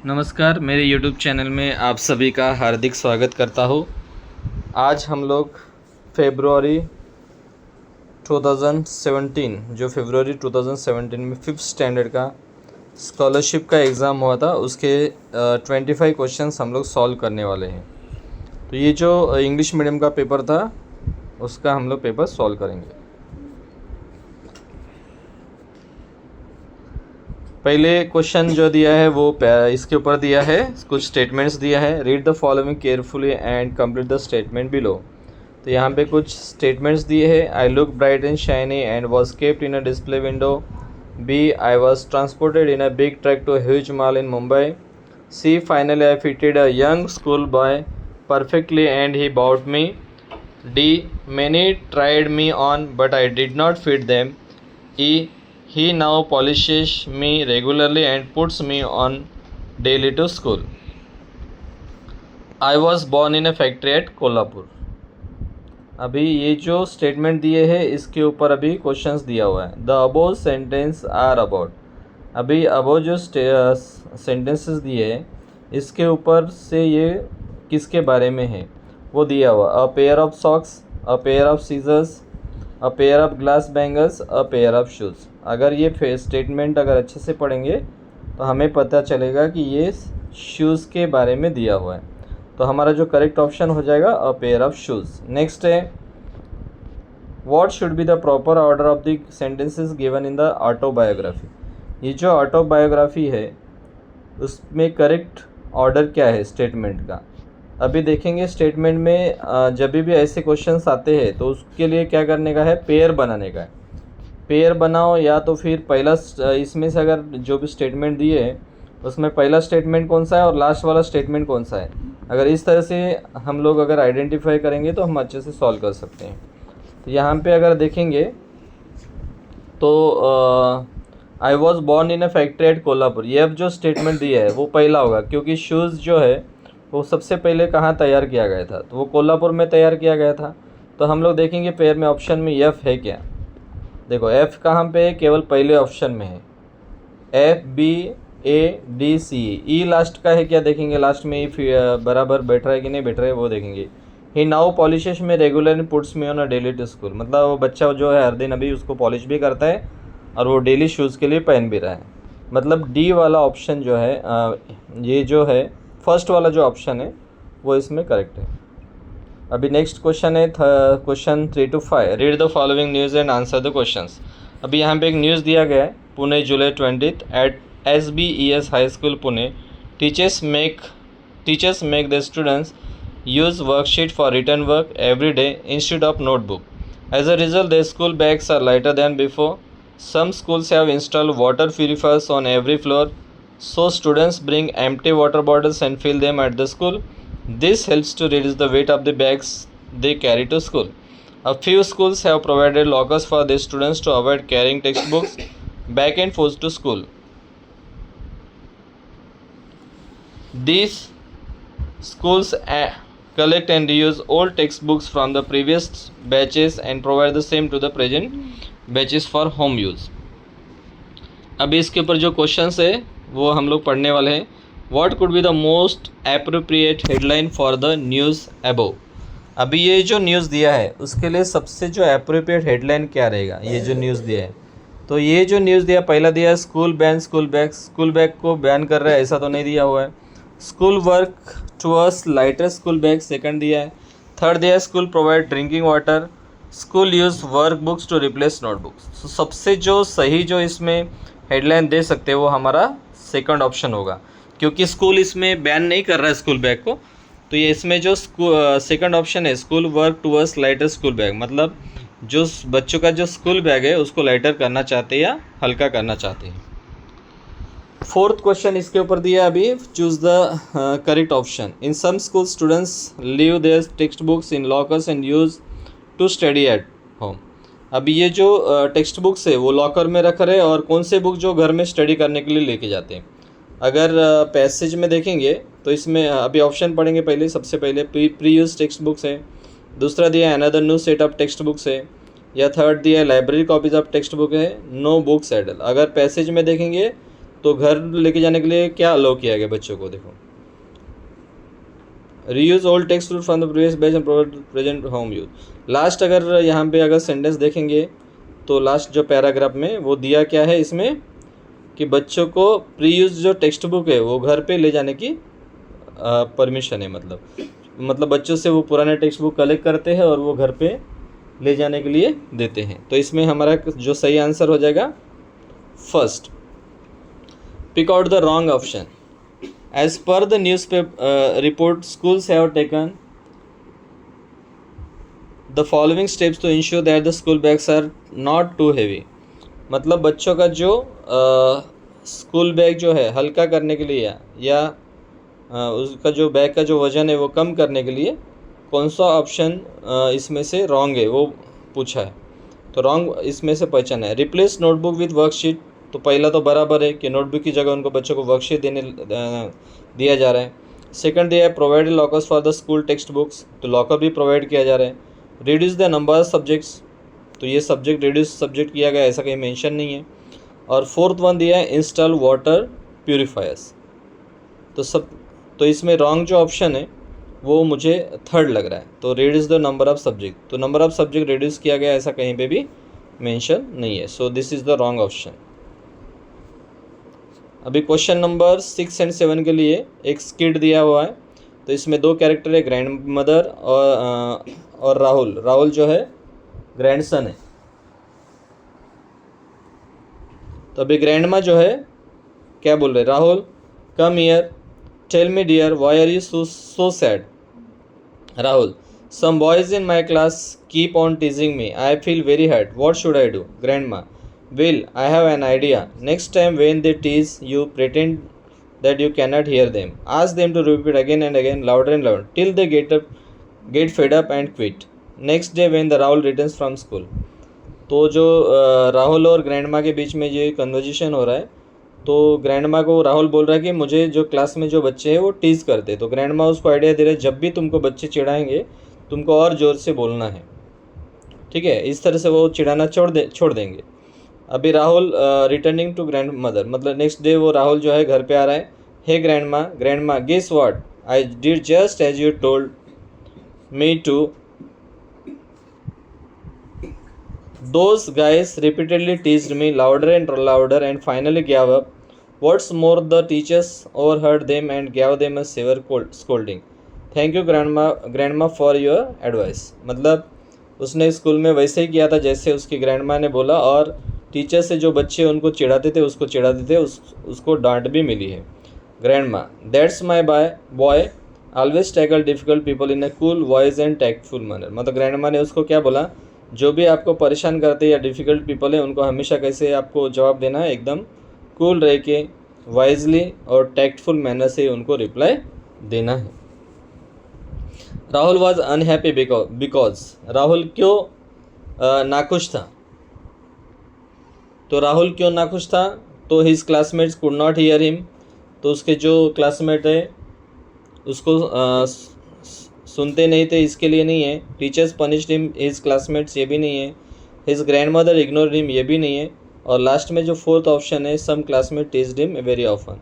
नमस्कार, मेरे YouTube channel में आप सभी का हार्दिक स्वागत करता हूँ। आज हम लोग फरवरी 2017 जो फरवरी 2017 में 5th स्टैंडर्ड का स्कॉलरशिप का एग्ज़ाम हुआ था, उसके 25 क्वेश्चंस हम लोग सॉल्व करने वाले हैं। तो ये जो इंग्लिश मीडियम का पेपर था, उसका हम लोग पेपर सॉल्व करेंगे। पहले क्वेश्चन जो दिया है वो इसके ऊपर दिया है, कुछ स्टेटमेंट्स दिया है। Read the following carefully and complete the statement below. तो यहाँ पे कुछ स्टेटमेंट्स दिए हैं। I look bright and shiny and was kept in a display window. B, I was transported in a big truck to huge mall in Mumbai. C, finally I fitted a young school boy perfectly and he bought me. D, many tried me on but I did not fit them. E, he now polishes me regularly and puts me on daily to school. I was born in a factory at Kolhapur. अभी ये जो statement दिए हैं इसके ऊपर अभी questions दिया हुआ है। The above sentence are about. अभी अबोव जो सेंटेंसेस दिए हैं इसके ऊपर से ये किसके बारे में है वो दिया हुआ। A pair of socks, a pair of scissors, a pair of glass bangles, a pair of shoes. अगर ये स्टेटमेंट अगर अच्छे से पढ़ेंगे तो हमें पता चलेगा कि ये शूज़ के बारे में दिया हुआ है। तो हमारा जो करेक्ट ऑप्शन हो जाएगा a pair of shoes. Next है, what should be the proper order of the sentences given in the autobiography. ये जो ऑटोबायोग्राफी है उसमें करेक्ट ऑर्डर क्या है स्टेटमेंट का। अभी देखेंगे स्टेटमेंट में जब भी ऐसे क्वेश्चंस आते हैं तो उसके लिए क्या करने का है, पेयर बनाने का है। पेयर बनाओ या तो फिर पहला इसमें से अगर जो भी स्टेटमेंट दिए है उसमें पहला स्टेटमेंट कौन सा है और लास्ट वाला स्टेटमेंट कौन सा है। अगर इस तरह से हम लोग अगर आइडेंटिफाई करेंगे तो हम अच्छे से सॉल्व कर सकते हैं। तो यहाँ पे अगर देखेंगे तो I was born in a factory eight Kolhapur, ये अब जो स्टेटमेंट दिया है वो पहला होगा, क्योंकि शूज़ जो है वो सबसे पहले कहाँ तैयार किया गया था, तो वो कोल्हापुर में तैयार किया गया था। तो हम लोग देखेंगे पेयर में ऑप्शन में एफ है क्या। देखो एफ़ कहाँ पे है, केवल पहले ऑप्शन में है। एफ, बी, ए, डी, सी, ई लास्ट का है क्या, देखेंगे लास्ट में ई बराबर बैठ रहा है कि नहीं बैठ रहा है वो देखेंगे। He now polishes me regular puts me on a daily to school, मतलब वो बच्चा जो है हर दिन अभी उसको पॉलिश भी करता है और वो डेली शूज़ के लिए पहन भी रहा है। मतलब डी वाला ऑप्शन जो है ये जो है फर्स्ट वाला जो ऑप्शन है वो इसमें करेक्ट है। अभी नेक्स्ट क्वेश्चन है question 3 to 5। Read the following news and answer the questions. अभी यहाँ पे एक न्यूज़ दिया गया है, Pune July 20 at SBES high school Pune teachers make the students use worksheet for written work every day instead of notebook. As a result the school bags are lighter than before. Some schools have installed water purifiers on every floor, so students bring empty water bottles and fill them at the school. This helps to reduce the weight of the bags they carry to school. A few schools have provided lockers for their students to avoid carrying textbooks back and forth to school. These schools collect and reuse old textbooks from the previous batches and provide the same to the present batches for home use. अभी इसके ऊपर जो questions है वो हम लोग पढ़ने वाले हैं। What could be the most appropriate headline for the news above? अभी ये जो न्यूज़ दिया है उसके लिए सबसे जो अप्रोप्रिएट हेडलाइन क्या रहेगा, ये जो न्यूज़ दिया है। तो ये जो न्यूज़ दिया पहला दिया है स्कूल बैन स्कूल बैग को बैन कर रहा है ऐसा तो नहीं दिया हुआ है। School work towards lighter school bag second दिया है। थर्ड दिया है school provide drinking water, school use work books to replace notebooks. तो सबसे जो सही जो इसमें हेडलाइन दे सकते हैं वो हमारा सेकंड ऑप्शन होगा, क्योंकि स्कूल इसमें बैन नहीं कर रहा है स्कूल बैग को। तो ये इसमें जो सेकंड ऑप्शन है school work towards lighter school bag, मतलब जो बच्चों का जो स्कूल बैग है उसको लाइटर करना चाहते हैं या हल्का करना चाहते हैं। फोर्थ क्वेश्चन इसके ऊपर दिया अभी, choose the correct option. In some school students leave their text books in lockers and use to study at home. अभी ये जो टेक्स्ट बुक्स है वो लॉकर में रख रहे हैं और कौन से बुक जो घर में स्टडी करने के लिए लेके जाते हैं। अगर पैसेज में देखेंगे तो इसमें अभी ऑप्शन पढ़ेंगे पहले। सबसे पहले प्री यूज टेक्स्ट बुक्स है, दूसरा दिया है another new set of text books है, या थर्ड दिया है library copies of text book है, नो बुक्स एडल। अगर पैसेज में देखेंगे तो घर लेके जाने के लिए क्या अलाउ किया गया बच्चों को, देखो reuse old text book from the previous batch and provide present home use. Last अगर यहाँ पे अगर सेंटेंस देखेंगे तो लास्ट जो पैराग्राफ में वो दिया क्या है इसमें कि बच्चों को प्री यूज जो टेक्स्ट बुक है वो घर पे ले जाने की परमिशन है। मतलब बच्चों से वो पुराने टेक्स्ट बुक कलेक्ट करते हैं और वो घर पे ले जाने के लिए देते हैं। तो इसमें हमारा जो सही आंसर हो जाएगा first. Pick out the wrong option. As per the news report schools have taken the following steps to ensure that the school bags are not too heavy. मतलब बच्चों का जो स्कूल बैग जो है हल्का करने के लिए या उसका जो बैग का जो वज़न है वो कम करने के लिए कौन सा ऑप्शन इसमें से रॉन्ग है वो पूछा है। तो रॉन्ग इसमें से पहचाना है। रिप्लेस नोटबुक विथ वर्कशीट, तो पहला तो बराबर है कि नोटबुक की जगह उनको बच्चों को वर्कशीट दिया जा रहा है। सेकंड दिया है provide lockers for the school text books, तो लॉकर भी प्रोवाइड किया जा रहा है। Reduce the number of subjects, तो ये सब्जेक्ट रिड्यूस सब्जेक्ट किया गया, ऐसा कहीं मेंशन नहीं है। और फोर्थ वन दिया है इंस्टॉल वाटर प्यूरिफायर्स। तो इसमें रॉन्ग जो ऑप्शन है वो मुझे थर्ड लग रहा है। तो reduce the number of subject, तो नंबर ऑफ सब्जेक्ट रिड्यूस किया गया ऐसा कहीं पे भी मेंशन नहीं है। So this is the wrong option. अभी क्वेश्चन नंबर 6 एंड 7 के लिए एक स्किट दिया हुआ है। तो इसमें दो कैरेक्टर है, ग्रैंड मदर और राहुल। राहुल जो है ग्रैंडसन है। तो अभी ग्रैंड माँ जो है क्या बोल रहे, Rahul come here, tell me dear why are you so sad. Rahul some boys in my class keep on teasing me, I feel very hurt, what should I do. Grandma well I have an idea, next time when they tease you pretend that you cannot hear them, ask them to repeat again and again, louder and louder, till they get fed up and quit. Next day when the Rahul returns from school, तो जो राहुल और grand माँ के बीच में ये conversation हो रहा है, तो ग्रैंड माँ को राहुल बोल रहा है कि मुझे जो क्लास में जो बच्चे हैं वो टीज़ करते, तो ग्रैंड माँ उसको आइडिया दे रहे जब भी तुमको बच्चे चिढ़ाएंगे तुमको और ज़ोर से बोलना है, ठीक है। इस तरह से वो चिढ़ाना छोड़ देंगे। अभी Rahul returning to grandmother, मतलब नेक्स्ट डे वो राहुल जो है घर पे आ रहा है। हे ग्रैंड माँ guess what I did just as you told me to, those guys repeatedly teased me louder and finally gave up. What's more, the teachers overheard them and gave them a severe scolding. Thank you grandma for your advice. मतलब उसने school में वैसे ही किया था जैसे उसकी grandma ने बोला, और टीचर से जो बच्चे उनको चिढ़ाते थे उसको डांट भी मिली है। Grandma that's my boy always tackle difficult people in a cool voice and tactful manner. मतलब ग्रैंडमा ने उसको क्या बोला, जो भी आपको परेशान करते या डिफ़िकल्ट पीपल है उनको हमेशा कैसे आपको जवाब देना है, एकदम कूल रह के वाइजली और टैक्टफुल मैनर से उनको रिप्लाई देना है। Rahul was unhappy because, Rahul क्यों नाखुश था। तो राहुल क्यों नाखुश था, तो his classmates could not hear him, तो उसके जो क्लासमेट है उसको सुनते नहीं थे, इसके लिए नहीं है। Teachers punished him his classmates, ये भी नहीं है। His grand mother ignore him, ये भी नहीं है। और लास्ट में जो फोर्थ ऑप्शन है some classmate teased him very often,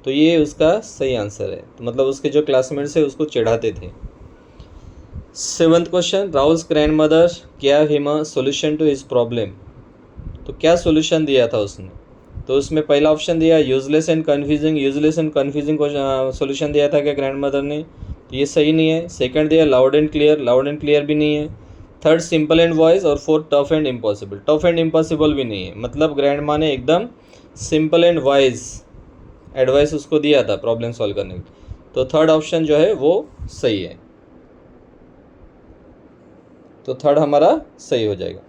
तो ये उसका सही आंसर है। तो मतलब उसके जो क्लासमेट्स है उसको चिढ़ाते थे। 7th question, Rahul's grandmother give him a solution to his problem, तो क्या सोल्यूशन दिया था उसने। तो उसमें पहला ऑप्शन दिया यूजलेस एंड कन्फ्यूजिंग को सोल्यूशन दिया था क्या ग्रैंड मदर ने, तो ये सही नहीं है। सेकंड दिया लाउड एंड क्लियर भी नहीं है। थर्ड सिंपल एंड वॉइस, और फोर्थ टफ एंड इम्पॉसिबल भी नहीं है। मतलब ग्रैंड माँ ने एकदम सिंपल एंड वाइज एडवाइस उसको दिया था प्रॉब्लम सॉल्व करने की। तो थर्ड ऑप्शन जो है वो सही है, तो थर्ड हमारा सही हो जाएगा।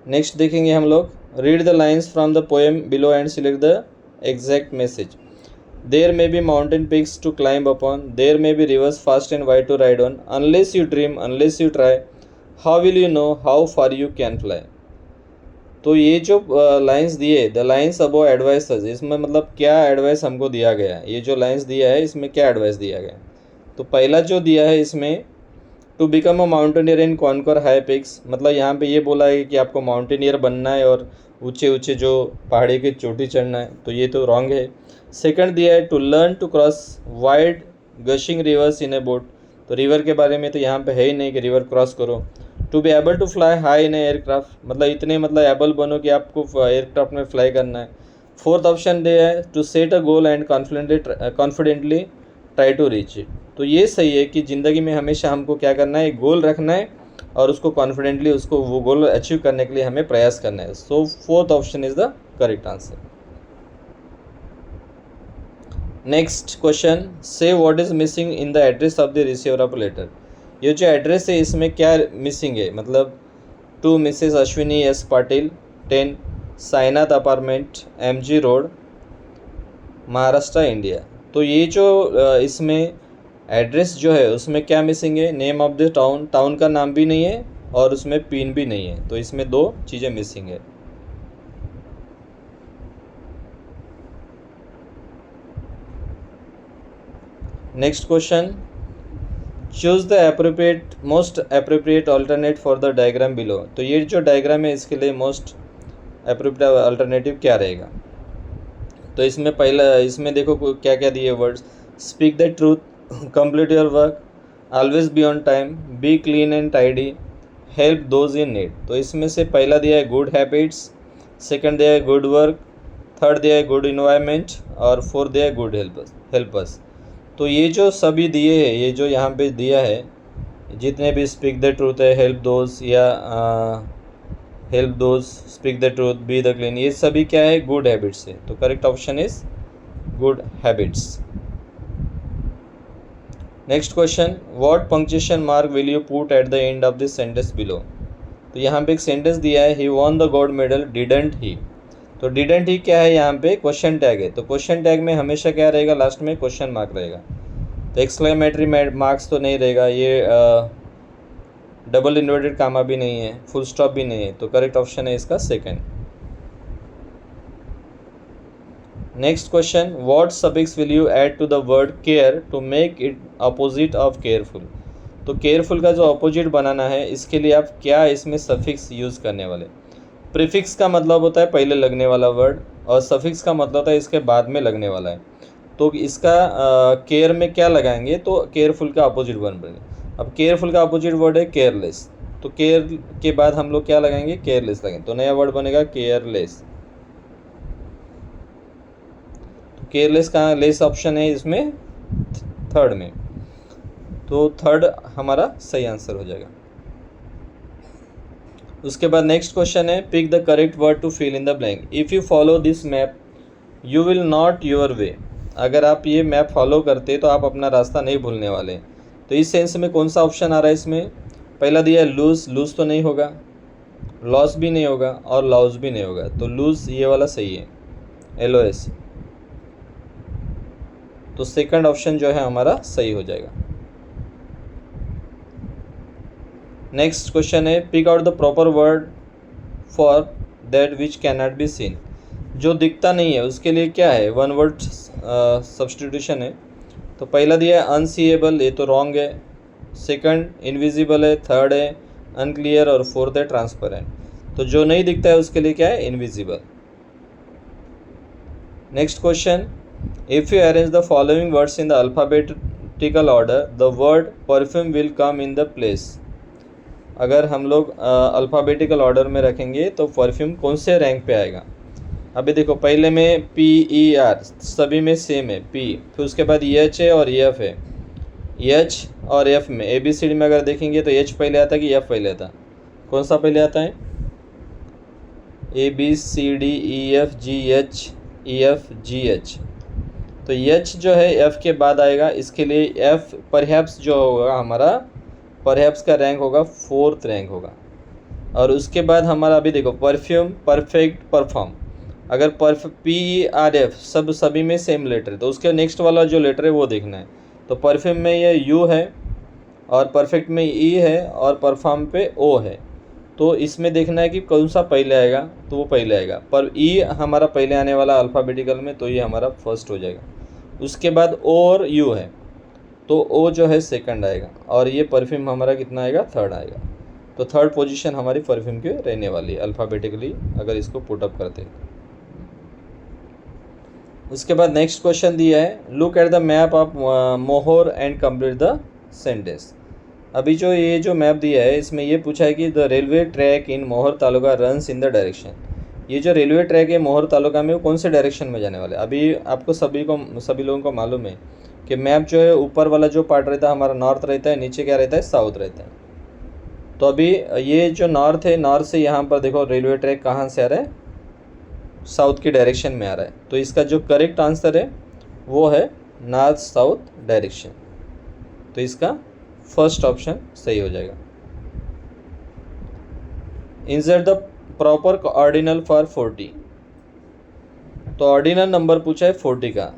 नेक्स्ट देखेंगे हम लोग, read the lines from the poem below and select the exact message. There may be mountain peaks to climb upon, there may be rivers fast and wide to ride on, unless you dream unless you try, how will you know how far you can fly. तो ये जो lines दिए, the lines above advice, इसमें मतलब क्या advice हमको दिया गया है, ये जो लाइन्स दिया है इसमें क्या एडवाइस दिया गया है। तो पहला जो दिया है इसमें to become a mountaineer and conquer high peaks, मतलब यहाँ पे ये बोला है कि आपको माउंटेनियर बनना है और ऊंचे ऊंचे जो पहाड़ी की चोटी चढ़ना है, तो ये तो रॉन्ग है। सेकंड दिया है to learn to cross wide gushing rivers in a boat, तो रिवर के बारे में तो यहाँ पे है ही नहीं कि रिवर क्रॉस करो। To be able to fly high in aircraft, मतलब इतने मतलब एबल बनो कि आपको एयरक्राफ्ट में फ्लाई करना है। फोर्थ ऑप्शन दिया है to set a goal and confidently try to reach it, तो ये सही है कि ज़िंदगी में हमेशा हमको क्या करना है, एक गोल रखना है और उसको कॉन्फिडेंटली उसको वो गोल अचीव करने के लिए हमें प्रयास करना है। So fourth option is the correct answer. Next question, say what is missing in the address of the receiver of letter, ये जो एड्रेस है इसमें क्या मिसिंग है, मतलब to Mrs Ashwini S Patil 10 Sainath apartment MG road Maharashtra India, तो ये जो इसमें एड्रेस जो है उसमें क्या मिसिंग है, name of the town, town का नाम भी नहीं है और उसमें पिन भी नहीं है, तो इसमें दो चीज़ें मिसिंग है। Next question, choose the appropriate most appropriate alternate for the diagram below, तो ये जो डायग्राम है इसके लिए मोस्ट अप्रोप्रिएट अल्टरनेटिव क्या रहेगा। तो इसमें पहला, इसमें देखो क्या क्या दिए words, speak the truth, complete your work, always be on time, B clean and tidy, help those in need, तो इसमें से पहला दिया है गुड हैबिट्स, सेकंड दिया है गुड वर्क, थर्ड दिया है गुड इन्वायरमेंट और फोर्थ दिया है गुड हेल्पर्स। तो ये जो सभी दिए हैं, ये जो यहाँ पे दिया है जितने भी, स्पीक द ट्रूथ है, हेल्प दोज या help those, speak the truth, be the clean, ये सभी क्या है, गुड हैबिट्स है, तो correct option is good habits. Next question, what punctuation mark will you put at the end of this sentence below, तो यहाँ पे एक सेंटेंस दिया है, he won the gold medal didn't he, तो डिडंट ही क्या है, यहाँ पे क्वेश्चन टैग है, तो क्वेश्चन टैग में हमेशा क्या रहेगा, लास्ट में क्वेश्चन मार्क रहेगा, तो एक्सक्लेमेटरी मार्क्स तो नहीं रहेगा, ये डबल इन्वर्टेड कामा भी नहीं है, फुल स्टॉप भी नहीं है, तो करेक्ट ऑप्शन है इसका second. Next question, what suffix will you add to the word care to make it opposite of careful, तो केयरफुल का जो अपोजिट बनाना है इसके लिए आप क्या इसमें सफिक्स यूज़ करने वाले। प्रीफिक्स का मतलब होता है पहले लगने वाला वर्ड और सफिक्स का मतलब होता है इसके बाद में लगने वाला है, तो इसका केयर में क्या लगाएंगे, तो केयरफुल का अपोजिट बन बनेगा। अब केयरफुल का अपोजिट वर्ड है केयरलेस, तो केयर के बाद हम लोग क्या लगाएंगे, केयरलेस लगेंगे, तो नया वर्ड बनेगा केयरलेस, तो केयरलेस का लेस ऑप्शन है इसमें थर्ड में, तो थर्ड हमारा सही आंसर हो जाएगा। उसके बाद नेक्स्ट क्वेश्चन है, pick the correct word to fill in the blank, if you follow this map you will not your way, अगर आप ये मैप फॉलो करते तो आप अपना रास्ता नहीं भूलने वाले, तो इस सेंस में कौन सा ऑप्शन आ रहा है इसमें, पहला दिया है लूज, लूज तो नहीं होगा, लॉस भी नहीं होगा और लॉस भी नहीं होगा, तो लूज ये वाला सही है, LOS, तो सेकंड ऑप्शन जो है हमारा सही हो जाएगा। नेक्स्ट क्वेश्चन है, pick out the proper word for that which can not be seen, जो दिखता नहीं है उसके लिए क्या है, वन वर्ड सब्सटीट्यूशन है, तो पहला दिया है अनसीएबल, ये तो रॉन्ग है, सेकंड इनविजिबल है, थर्ड है अनक्लियर और फोर्थ है ट्रांसपेरेंट, तो जो नहीं दिखता है उसके लिए क्या है, invisible. Next question, if you arrange the following words in the alphabetical order the word perfume will come in the place, अगर हम लोग अल्फ़ाबेटिकल ऑर्डर में रखेंगे तो परफ्यूम कौन से रैंक पे आएगा। अभी देखो पहले में PER सभी में सेम है P, फिर उसके बाद H है और F है, H और F में ABCD में अगर देखेंगे तो H पहले आता है कि F पहले आता है, कौन सा पहले आता है, ABCDEFGHEFGH, तो H जो है F के बाद आएगा, इसके लिए F परहैप्स जो होगा हमारा, परहैप्स का रैंक होगा 4th रैंक होगा, और उसके बाद हमारा अभी देखो परफ्यूम, परफेक्ट, परफॉर्म, अगर PERF सभी में सेम लेटर है तो उसके नेक्स्ट वाला जो लेटर है वो देखना है, तो परफ्यूम में ये U है और परफेक्ट में E है और परफॉर्म पे O है, तो इसमें देखना है कि कौन सा पहले आएगा, तो वो पहले आएगा, पर E हमारा पहले आने वाला अल्फ़ाबेटिकल में, तो ये हमारा फर्स्ट हो जाएगा। उसके बाद O और U है, तो ओ जो है सेकंड आएगा और ये परफ्यूम हमारा कितना आएगा, थर्ड आएगा। तो थर्ड पोजीशन हमारी परफ्यूम की रहने वाली है अल्फ़ाबेटिकली अगर इसको पुट अप करते हैं। उसके बाद नेक्स्ट क्वेश्चन दिया है, look at the map of मोहोर एंड कंप्लीट द सेंटेंस। अभी जो ये जो मैप दिया है इसमें ये पूछा है कि द रेलवे ट्रैक इन मोहर taluka runs in the direction. ये जो रेलवे ट्रैक है मोहर तालुका में वो कौन से डायरेक्शन में जाने वाला है। अभी आपको सभी लोगों को मालूम है कि मैप जो है ऊपर वाला जो पार्ट रहता है हमारा नॉर्थ रहता है, नीचे क्या रहता है, साउथ रहता है। तो अभी ये जो नॉर्थ है, नॉर्थ से यहाँ पर देखो रेलवे ट्रैक कहाँ से आ रहा है, साउथ की डायरेक्शन में आ रहा है। तो इसका जो करेक्ट आंसर है वो है नॉर्थ साउथ डायरेक्शन। तो इसका फर्स्ट ऑप्शन सही हो जाएगा। Insert the proper ordinal for 40। तो ऑर्डिनल नंबर पूछा है 40 का।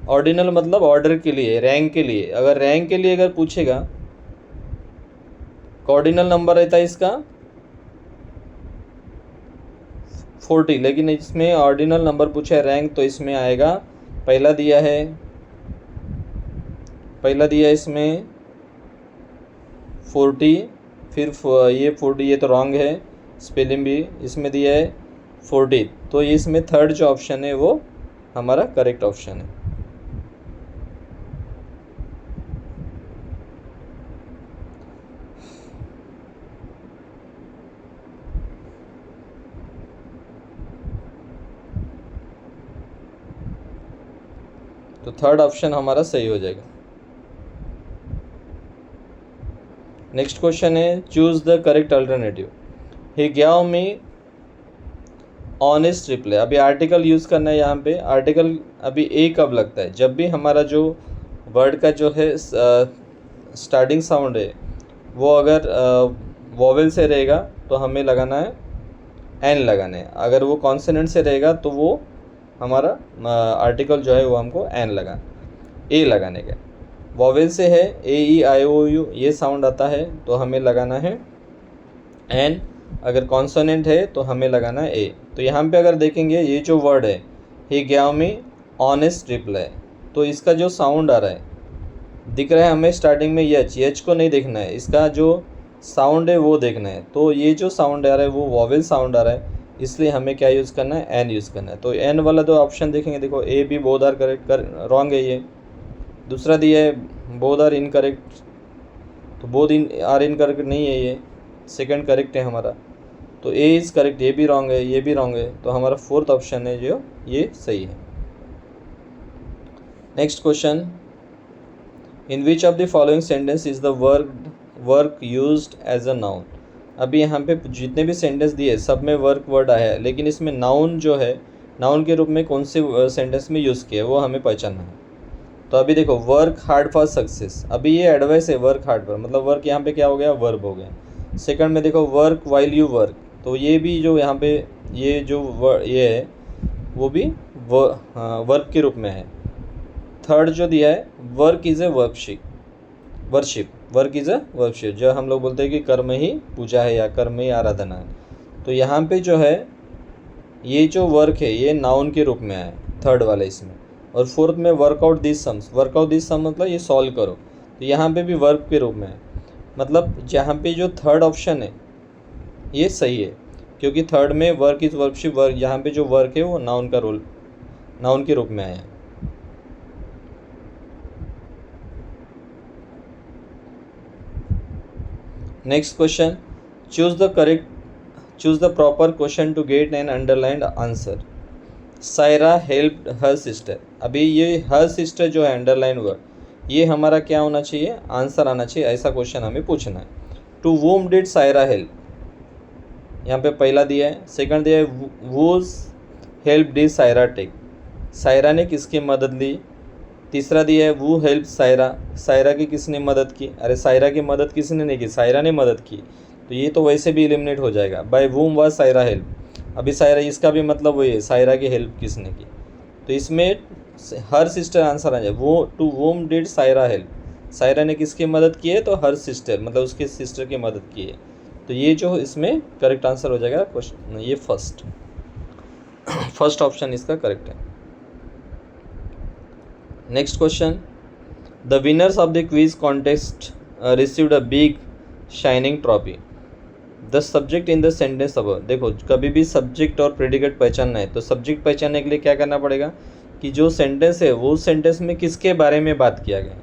ऑर्डिनल मतलब ऑर्डर के लिए, रैंक के लिए। अगर रैंक के लिए अगर पूछेगा ऑर्डिनल नंबर रहता है इसका 40, लेकिन इसमें ऑर्डिनल नंबर पूछा है रैंक, तो इसमें आएगा पहला दिया है इसमें 40, फिर ये 40, ये तो रॉन्ग है स्पेलिंग भी, इसमें दिया है 40। तो इसमें थर्ड जो ऑप्शन है वो हमारा करेक्ट ऑप्शन है। तो थर्ड ऑप्शन हमारा सही हो जाएगा। नेक्स्ट क्वेश्चन है, choose the correct alternative. He give me honest reply. अभी आर्टिकल यूज़ करना है यहाँ पे। आर्टिकल अभी ए कब लगता है, जब भी हमारा जो वर्ड का जो है स्टार्टिंग साउंड है वो अगर वोवेल से रहेगा तो हमें लगाना है एन लगाना है। अगर वो कॉन्सोनेंट से रहेगा तो वो हमारा आर्टिकल जो है वो हमको एन लगाना, ए लगाने का। वोवेल से है ए ई आई ओ यू ये साउंड आता है तो हमें लगाना है एन। अगर कॉन्सोनेंट है तो हमें लगाना है ए। तो यहाँ पे अगर देखेंगे ये जो वर्ड है ही गिव मी ऑनेस्ट रिप्लाई, तो इसका जो साउंड आ रहा है दिख रहा है हमें स्टार्टिंग में एच को नहीं देखना है, इसका जो साउंड है वो देखना है। तो ये जो साउंड आ रहा है वो वोवेल साउंड आ रहा है, इसलिए हमें क्या यूज़ करना है, एन यूज़ करना है। तो एन वाला दो ऑप्शन देखेंगे, देखो A B both are correct, wrong है ये। दूसरा दिया है बोथ आर इनकरेक्ट, तो बोथ आर इनकरेक्ट नहीं है, ये सेकंड करेक्ट है हमारा। तो ए इज़ करेक्ट, ये भी रॉन्ग है, ये भी रॉन्ग है। तो हमारा फोर्थ ऑप्शन है जो ये सही है। Next question, in which of the following sentence is the work used as a noun. अभी यहाँ पे जितने भी सेंटेंस दिए सब में वर्क वर्ड आया है, लेकिन इसमें नाउन जो है नाउन के रूप में कौन से सेंटेंस में यूज़ किया है वो हमें पहचानना है। तो अभी देखो वर्क हार्ड फॉर सक्सेस, अभी ये एडवाइस है वर्क हार्ड पर, मतलब वर्क यहाँ पे क्या हो गया, वर्ब हो गया। सेकंड में देखो वर्क वाइल यू वर्क, तो ये भी जो यहाँ पे ये जो ये है वो भी वर्क के रूप में है। थर्ड जो दिया है work is a worship, work is a worship, जो हम लोग बोलते हैं कि कर्म ही पूजा है या कर्म ही आराधना है। तो यहाँ पे जो है ये जो वर्क है ये नाउन के रूप में है थर्ड वाले इसमें। और फोर्थ में work out this sums, work out this sum मतलब ये सॉल्व करो, तो यहाँ पे भी वर्क के रूप में है। मतलब जहाँ पे जो थर्ड ऑप्शन है ये सही है, क्योंकि थर्ड में वर्क इज़ वर्कशिप, वर्क यहाँ पे जो वर्क है वो नाउन का रोल, नाउन के रूप में आया है। Next question, choose the proper question to get an underlined answer. Saira helped her sister. अभी ये हर सिस्टर जो है अंडरलाइन वर्ड, ये हमारा क्या होना चाहिए, आंसर आना चाहिए, ऐसा क्वेश्चन हमें पूछना है। To whom did Saira help, यहाँ पे पहला दिया है। सेकंड दिया है whose help did Saira take, Saira ने किसकी मदद ली। तीसरा दिया है वू हेल्प सायरा, सायरा की किसने मदद की, अरे सायरा की मदद किसने नहीं की, सायरा ने मदद की। तो ये तो वैसे भी एलिमिनेट हो जाएगा। बाय वूम वाज सायरा हेल्प, अभी सायरा इसका भी मतलब वही है, सायरा की हेल्प किसने की। तो इसमें हर सिस्टर आंसर आ जाए। वो to whom did Saira help, Saira ने किसकी मदद की है, तो हर सिस्टर मतलब उसकी सिस्टर की मदद की है। तो ये जो इसमें करेक्ट आंसर हो जाएगा क्वेश्चन, ये फर्स्ट ऑप्शन इसका करेक्ट है। Next question, the winners of the quiz contest received a big shining trophy. The subject in the sentence अब, देखो कभी भी सब्जेक्ट और प्रेडिकेट पहचानना है तो सब्जेक्ट पहचानने के लिए क्या करना पड़ेगा कि जो सेंटेंस है वो सेंटेंस में किसके बारे में बात किया गया है।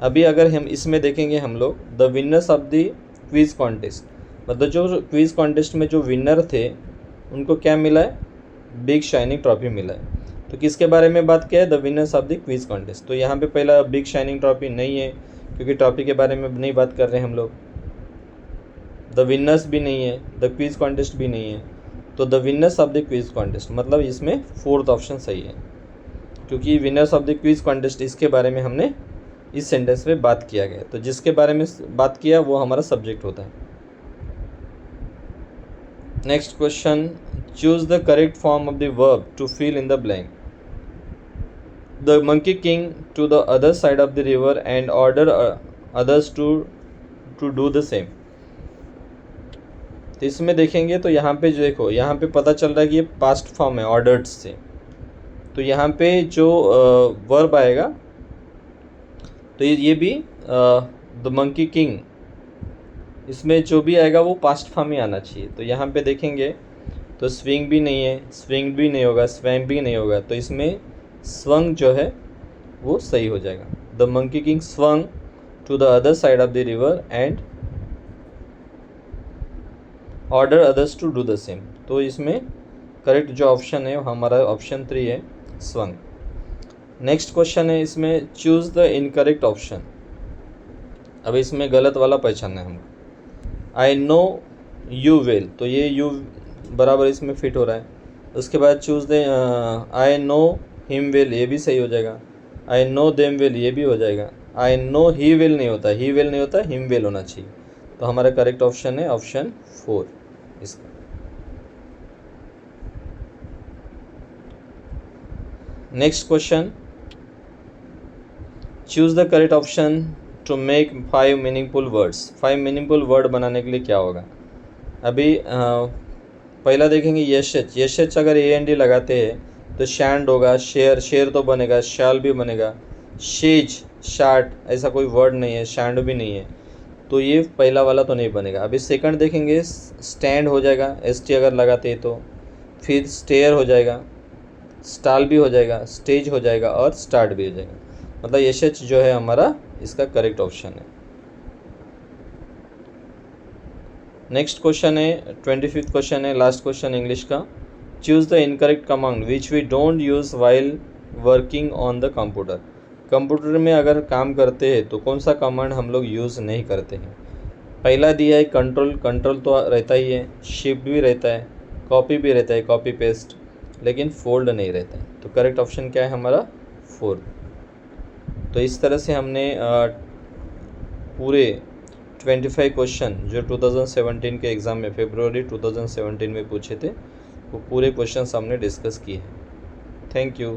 अभी अगर हम इसमें देखेंगे हम लोग the winners of the quiz contest, मतलब जो क्विज कॉन्टेस्ट में जो विनर थे उनको क्या मिला है, बिग शाइनिंग ट्रॉफी मिला है। तो किसके बारे में बात किया है, the winners of the quiz contest. तो यहाँ पे पहला बिग शाइनिंग ट्रॉफी नहीं है क्योंकि ट्रॉफी के बारे में नहीं बात कर रहे हैं हम लोग। द विनर्स भी नहीं है, द क्विज कॉन्टेस्ट भी नहीं है, तो the winners of the quiz contest, मतलब इसमें फोर्थ ऑप्शन सही है क्योंकि winners of the quiz contest इसके बारे में हमने इस सेंटेंस में बात किया गया। तो जिसके बारे में बात किया वो हमारा सब्जेक्ट होता है। Next question, choose the correct form of the verb to fill in the blank. The monkey king to the other side of the river and order others to do the same. तो इसमें देखेंगे तो यहाँ पे जो देखो यहाँ पे पता चल रहा है कि ये पास्ट फॉर्म है ऑर्डर्ड से। तो यहाँ पे जो वर्ब आएगा तो ये भी द मंकी किंग, इसमें जो भी आएगा वो पास्ट फॉर्म ही आना चाहिए। तो यहाँ पे देखेंगे तो स्विंग भी नहीं है, स्विंग भी नहीं होगा, स्वैम भी नहीं होगा, तो इसमें स्वंग जो है वो सही हो जाएगा। The monkey king swung to the other side of the river and order others to do the same. तो इसमें करेक्ट जो ऑप्शन है हमारा ऑप्शन 3 है, स्वंग। नेक्स्ट क्वेश्चन है इसमें चूज द इनकरेक्ट ऑप्शन। अब इसमें गलत वाला पहचानना है हमको। आई नो यू वेल, तो ये यू बराबर इसमें फिट हो रहा है। उसके बाद choose the I know him well, ये भी सही हो जाएगा। आई नो देम वेल, ये भी हो जाएगा। आई नो ही वेल नहीं होता, ही वेल नहीं होता, हिम वेल होना चाहिए। तो हमारा करेक्ट ऑप्शन है ऑप्शन 4 इसका। Next question, choose the correct option to make 5 meaningful words. 5 meaningful word बनाने के लिए क्या होगा। अभी पहला देखेंगे यशच, यशच अगर ए एन डी लगाते हैं तो शैंड होगा, शेयर, शेयर तो बनेगा, शाल भी बनेगा, शेज, शार्ट, ऐसा कोई वर्ड नहीं है, शैंड भी नहीं है, तो ये पहला वाला तो नहीं बनेगा। अभी सेकंड देखेंगे स्टैंड हो जाएगा, एस टी अगर लगाते हैं तो, फिर स्टेयर हो जाएगा, स्टाल भी हो जाएगा, स्टेज हो जाएगा और स्टार्ट भी हो जाएगा। मतलब यशच जो है हमारा इसका करेक्ट ऑप्शन है। नेक्स्ट क्वेश्चन है 25th क्वेश्चन है, लास्ट क्वेश्चन इंग्लिश का। Choose the incorrect command which we don't use while working on the computer. Computer में अगर काम करते हैं तो कौन सा कमांड हम लोग यूज़ नहीं करते हैं। पहला दिया है कंट्रोल, कंट्रोल तो रहता ही है, शिफ्ट भी रहता है, कॉपी भी रहता है, कॉपी पेस्ट, लेकिन फोल्ड नहीं रहता है। तो करेक्ट ऑप्शन क्या है हमारा 4। तो इस तरह से हमने पूरे 25 क्वेश्चन जो 2017 के एग्ज़ाम में फरवरी 2017 में पूछे थे वो पूरे क्वेश्चन हमने डिस्कस किए हैं। Thank you.